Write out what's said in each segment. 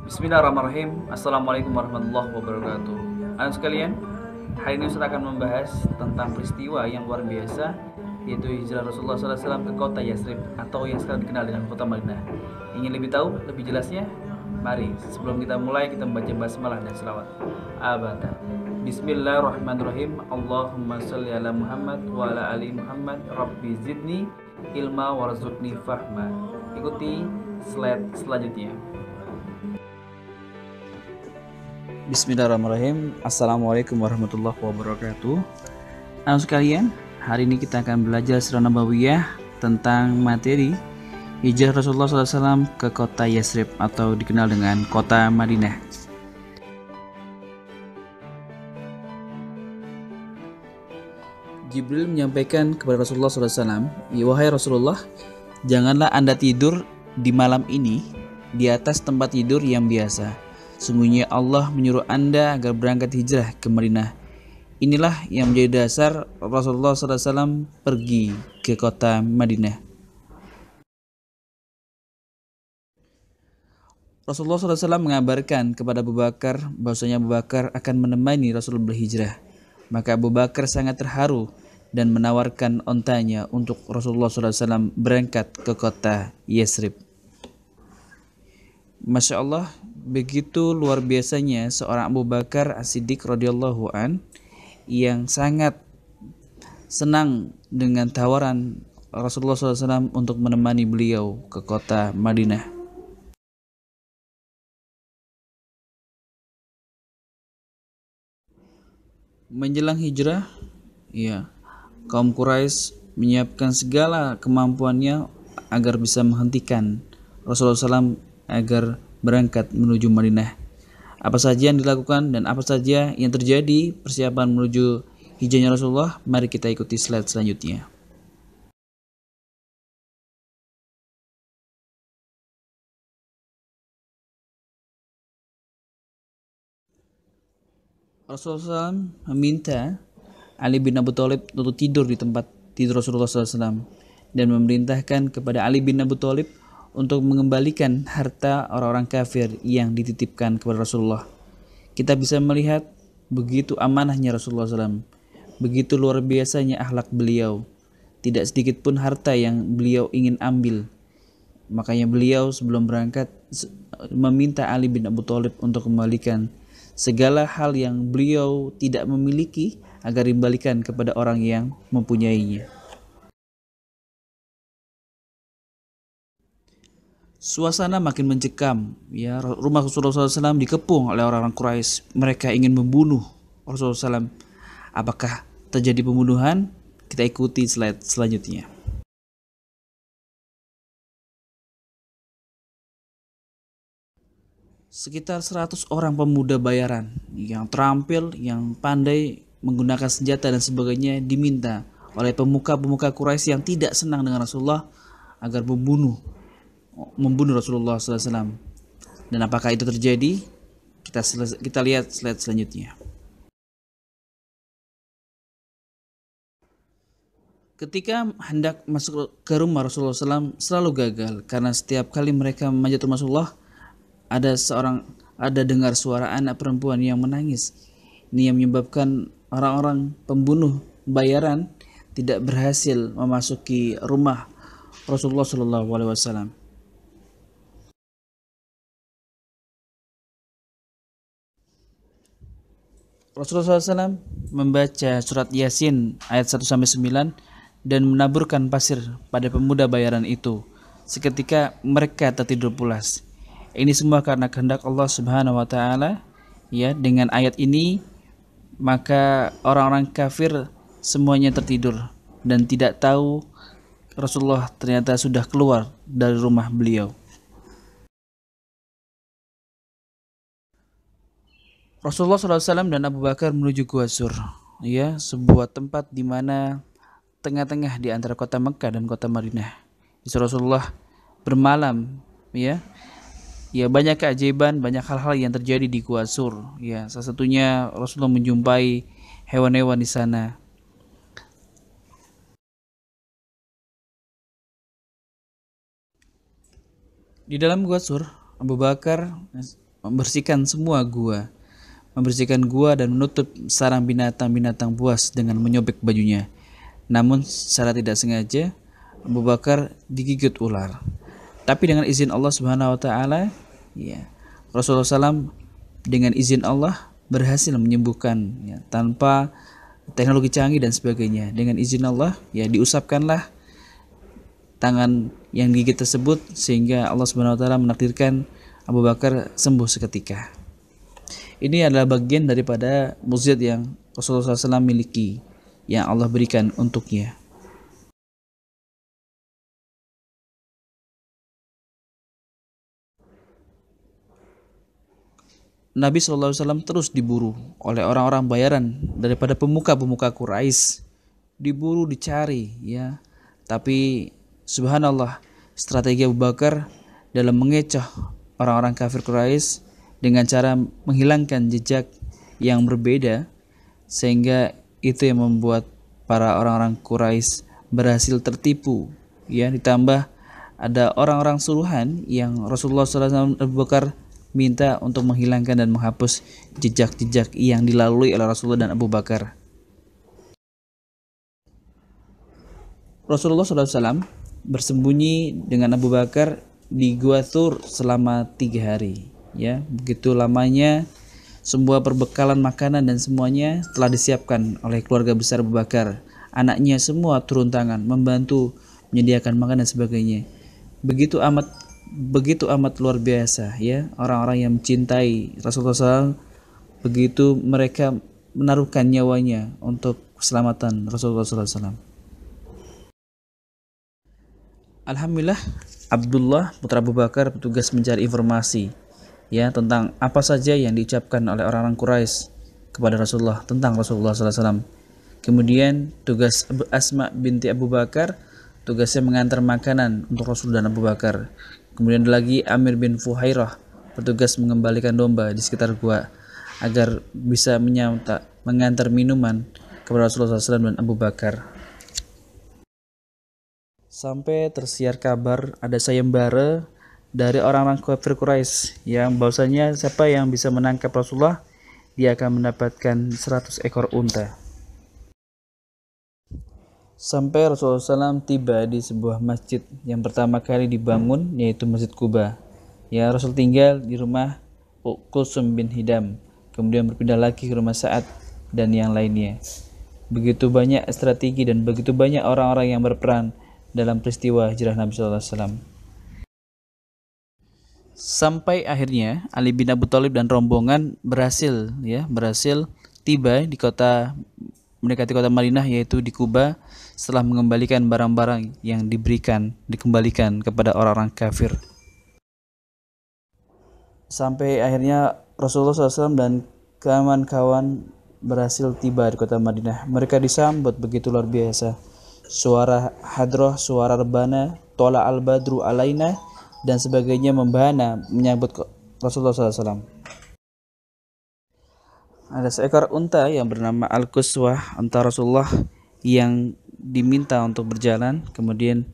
Bismillahirrahmanirrahim. Assalamualaikum warahmatullahi wabarakatuh. Anak sekalian, hari ini Ustaz akan membahas tentang peristiwa yang luar biasa, yaitu hijrah Rasulullah SAW ke kota Yasrib atau yang sekarang dikenal dengan kota Madinah. Ingin lebih tahu lebih jelasnya? Mari sebelum kita mulai kita membaca basmalah dan selawat. Abada. Bismillahirrahmanirrahim. Allahumma sholli ala Muhammad wa ala ali Muhammad. Rabbi zidni ilma warzuqni fahma. Ikuti slide selanjutnya. Bismillahirrahmanirrahim. Assalamualaikum warahmatullahi wabarakatuh. Anak sekalian, hari ini kita akan belajar Sirah Nabawiyah tentang materi hijrah Rasulullah SAW ke kota Yasrib atau dikenal dengan kota Madinah. Jibril menyampaikan kepada Rasulullah SAW, "Wahai Rasulullah, janganlah Anda tidur di malam ini di atas tempat tidur yang biasa. Sungguhnya Allah menyuruh Anda agar berangkat hijrah ke Madinah." Inilah yang menjadi dasar Rasulullah SAW pergi ke kota Madinah. Rasulullah SAW mengabarkan kepada Abu Bakar bahwasanya Abu Bakar akan menemani Rasul berhijrah. Maka Abu Bakar sangat terharu dan menawarkan ontanya untuk Rasulullah SAW berangkat ke kota Yasrib. Masya Allah, begitu luar biasanya seorang Abu Bakar As-Siddiq radhiyallahu an yang sangat senang dengan tawaran Rasulullah SAW untuk menemani beliau ke kota Madinah. Menjelang hijrah, kaum Quraisy menyiapkan segala kemampuannya agar bisa menghentikan Rasulullah SAW agar berangkat menuju Madinah. Apa saja yang dilakukan dan apa saja yang terjadi persiapan menuju hijrahnya Rasulullah, mari kita ikuti slide selanjutnya. Rasulullah SAW meminta Ali bin Abi Thalib untuk tidur di tempat tidur Rasulullah SAW dan memerintahkan kepada Ali bin Abi Thalib untuk mengembalikan harta orang-orang kafir yang dititipkan kepada Rasulullah. Kita bisa melihat begitu amanahnya Rasulullah SAW, begitu luar biasanya akhlak beliau. Tidak sedikit pun harta yang beliau ingin ambil. Makanya beliau sebelum berangkat meminta Ali bin Abi Thalib untuk kembalikan segala hal yang beliau tidak memiliki agar dikembalikan kepada orang yang mempunyainya. Suasana makin mencekam, rumah Rasulullah SAW dikepung oleh orang-orang Quraisy. Mereka ingin membunuh Rasulullah SAW. Apakah terjadi pembunuhan? Kita ikuti slide selanjutnya. Sekitar 100 orang pemuda bayaran yang terampil, yang pandai menggunakan senjata dan sebagainya diminta oleh pemuka-pemuka Quraisy yang tidak senang dengan Rasulullah agar membunuh Rasulullah SAW. Dan apakah itu terjadi? Kita lihat slide selanjutnya. Ketika hendak masuk ke rumah Rasulullah SAW selalu gagal karena setiap kali mereka memanjat rumah Rasulullah ada dengar suara anak perempuan yang menangis. Ini yang menyebabkan orang-orang pembunuh bayaran tidak berhasil memasuki rumah Rasulullah SAW. Rasulullah SAW membaca surat Yasin ayat 1-9 dan menaburkan pasir pada pemuda bayaran itu. Seketika mereka tertidur pulas. Ini semua karena kehendak Allah Subhanahu wa taala. Dengan ayat ini maka orang-orang kafir semuanya tertidur dan tidak tahu Rasulullah ternyata sudah keluar dari rumah beliau. Rasulullah SAW dan Abu Bakar menuju Gua Sur, sebuah tempat di mana tengah-tengah di antara kota Mekah dan kota Madinah. Rasulullah bermalam, banyak keajaiban, banyak hal-hal yang terjadi di Gua Sur. Salah satunya Rasulullah menjumpai hewan-hewan di sana. Di dalam Gua Sur, Abu Bakar membersihkan semua gua, membersihkan gua dan menutup sarang binatang-binatang buas dengan menyobek bajunya. Namun secara tidak sengaja Abu Bakar digigit ular. Tapi dengan izin Allah Subhanahu wa taala, ya, Rasulullah SAW dengan izin Allah berhasil menyembuhkan, ya, tanpa teknologi canggih dan sebagainya. Dengan izin Allah, ya, diusapkanlah tangan yang digigit tersebut sehingga Allah Subhanahu wa taala menakdirkan Abu Bakar sembuh seketika. Ini adalah bagian daripada mukjizat yang Rasulullah SAW miliki, yang Allah berikan untuknya. Nabi SAW terus diburu oleh orang-orang bayaran daripada pemuka-pemuka Quraisy, diburu, dicari, ya. Tapi subhanallah, strategi Abu Bakar dalam mengecoh orang-orang kafir Quraisy dengan cara menghilangkan jejak yang berbeda, sehingga itu yang membuat para orang-orang Quraisy berhasil tertipu, ya. Ditambah ada orang-orang suruhan yang Rasulullah SAW Abu Bakar minta untuk menghilangkan dan menghapus jejak-jejak yang dilalui oleh Rasulullah dan Abu Bakar. Rasulullah SAW bersembunyi dengan Abu Bakar di Gua Thur selama 3 hari. Ya, begitu lamanya semua perbekalan makanan dan semuanya telah disiapkan oleh keluarga besar Abu Bakar. Anaknya semua turun tangan membantu menyediakan makanan dan sebagainya. Begitu amat luar biasa, ya, orang-orang yang mencintai Rasulullah SAW. Begitu mereka menaruhkan nyawanya untuk keselamatan Rasulullah SAW. Alhamdulillah, Abdullah putra Abu Bakar bertugas mencari informasi, ya, tentang apa saja yang diucapkan oleh orang-orang Quraisy kepada Rasulullah tentang Rasulullah SAW. Kemudian tugas Asma binti Abu Bakar, tugasnya mengantar makanan untuk Rasul dan Abu Bakar. Kemudian ada lagi Amir bin Fuhairah, bertugas mengembalikan domba di sekitar gua agar bisa mengantar minuman kepada Rasulullah SAW dan Abu Bakar. Sampai tersiar kabar ada sayembara dari orang-orang kafir Quraisy yang bahwasanya siapa yang bisa menangkap Rasulullah, dia akan mendapatkan 100 ekor unta. Sampai Rasulullah SAW tiba di sebuah masjid yang pertama kali dibangun, yaitu Masjid Quba. Ya, Rasul tinggal di rumah Kulsum bin Hidam, kemudian berpindah lagi ke rumah Sa'ad dan yang lainnya. Begitu banyak strategi dan begitu banyak orang-orang yang berperan dalam peristiwa hijrah Nabi SAW. Sampai akhirnya Ali bin Abi Thalib dan rombongan berhasil tiba di mendekati kota Madinah, yaitu di Kuba, setelah mengembalikan barang-barang yang dikembalikan kepada orang-orang kafir. Sampai akhirnya Rasulullah SAW dan kawan-kawan berhasil tiba di kota Madinah. Mereka disambut begitu luar biasa. Suara hadroh, suara rebana, tola al-badru alaina, dan sebagainya membahana menyambut Rasulullah SAW. Ada seekor unta yang bernama Al-Quswah, unta Rasulullah yang diminta untuk berjalan, kemudian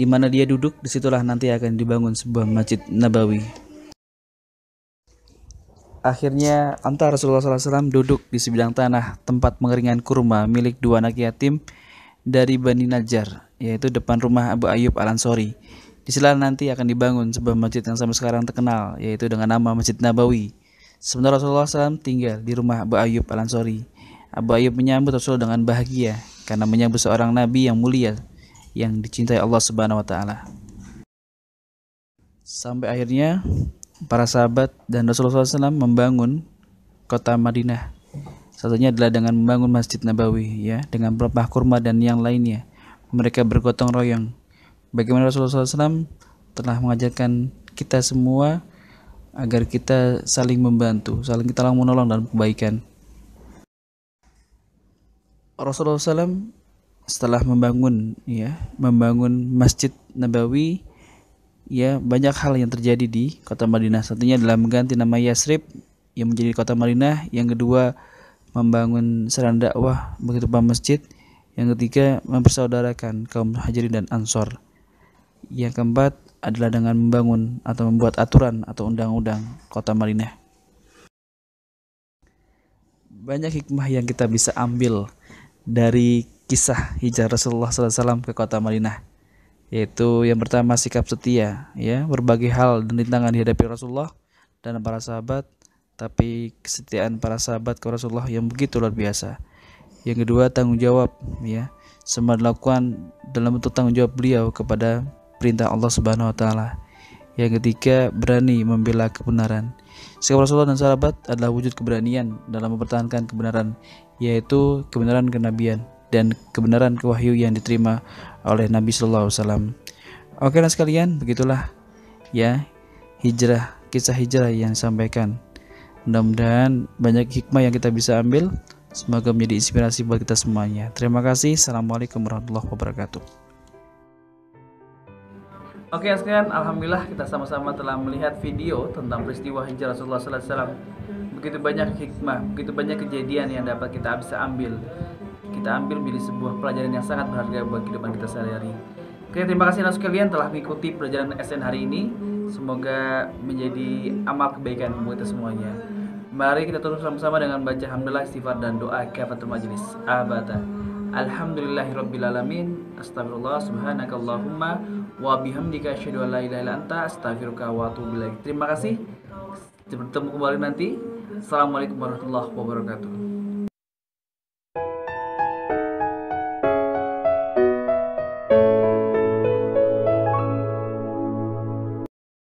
di mana dia duduk, disitulah nanti akan dibangun sebuah masjid Nabawi. Akhirnya unta Rasulullah SAW duduk di sebidang tanah tempat pengeringan kurma milik 2 anak yatim dari Bani Najjar, yaitu depan rumah Abu Ayyub Al-Ansori. Di sana nanti akan dibangun sebuah masjid yang sampai sekarang terkenal, yaitu dengan nama Masjid Nabawi. Sementara Rasulullah SAW tinggal di rumah Abu Ayyub Al-Ansori. Abu Ayyub menyambut Rasul dengan bahagia karena menyambut seorang nabi yang mulia yang dicintai Allah Subhanahu wa taala. Sampai akhirnya para sahabat dan Rasulullah SAW membangun kota Madinah. Satunya adalah dengan membangun Masjid Nabawi, ya, dengan pelepah kurma dan yang lainnya. Mereka bergotong royong. Bagaimana Rasulullah SAW telah mengajarkan kita semua agar kita saling membantu, saling kita menolong dalam kebaikan. Rasulullah SAW setelah membangun Masjid Nabawi, ya, banyak hal yang terjadi di kota Madinah. Satunya adalah mengganti nama Yasrib yang menjadi kota Madinah. Yang kedua, membangun sarana dakwah begitu masjid. Yang ketiga, mempersaudarakan kaum Muhajirin dan Ansor. Yang keempat, adalah dengan membangun atau membuat aturan atau undang-undang kota Madinah. Banyak hikmah yang kita bisa ambil dari kisah hijrah Rasulullah SAW ke kota Madinah, yaitu yang pertama sikap setia, ya, berbagai hal dan rintangan dihadapi Rasulullah dan para sahabat, tapi kesetiaan para sahabat ke Rasulullah yang begitu luar biasa. Yang kedua tanggung jawab, ya, semua dilakukan dalam bentuk tanggung jawab beliau kepada perintah Allah Subhanahu Wa Taala. Yang ketiga berani membela kebenaran. Sikap Rasulullah dan sahabat adalah wujud keberanian dalam mempertahankan kebenaran, yaitu kebenaran kenabian dan kebenaran kewahyu yang diterima oleh Nabi Sallallahu Alaihi Wasallam. Oke, nah sekalian, begitulah ya kisah hijrah yang disampaikan. Mudah-mudahan banyak hikmah yang kita bisa ambil. Semoga menjadi inspirasi buat kita semuanya. Terima kasih. Assalamualaikum warahmatullahi wabarakatuh. Oke sekalian, alhamdulillah kita sama-sama telah melihat video tentang peristiwa hijrah Rasulullah SAW. Begitu banyak hikmah, begitu banyak kejadian yang dapat kita bisa ambil. Kita ambil menjadi sebuah pelajaran yang sangat berharga buat kehidupan kita sehari-hari. Oke, terima kasih anak sekalian telah mengikuti pelajaran SN hari ini. Semoga menjadi amal kebaikan buat kita semuanya. Mari kita terus sama-sama dengan baca hamdalah, istighfar dan doa kafatul majlis. Abada. Alhamdulillahirrabbilalamin. Astagfirullah subhanakallahumma wa bihamdika asyhadu an la ilaha illa anta astaghfiruka wa atubu ilaik. Terima kasih. Bertemu kembali nanti. Assalamualaikum warahmatullahi wabarakatuh.